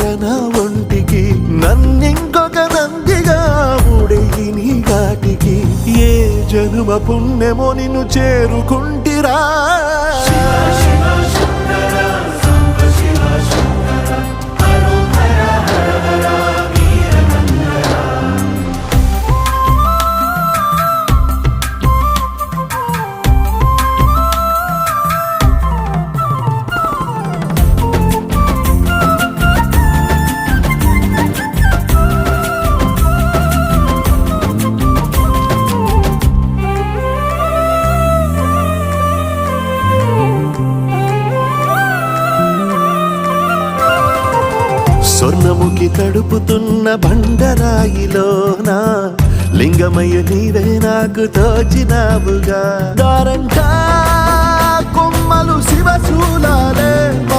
దగ్గర నా ఒంటికి నన్నింకొక నందిగా ఊడేయి నీ ఘాటికి ఏ జనుమ పుణ్యమో నిన్ను చేరుకుంటిరా స్వర్ణముఖి తడుపుతున్న బండరాయిలోన లింగమయ్య నీవే నాకు తోచినావుగా దారంటా కొమ్మలు శివశూలాలే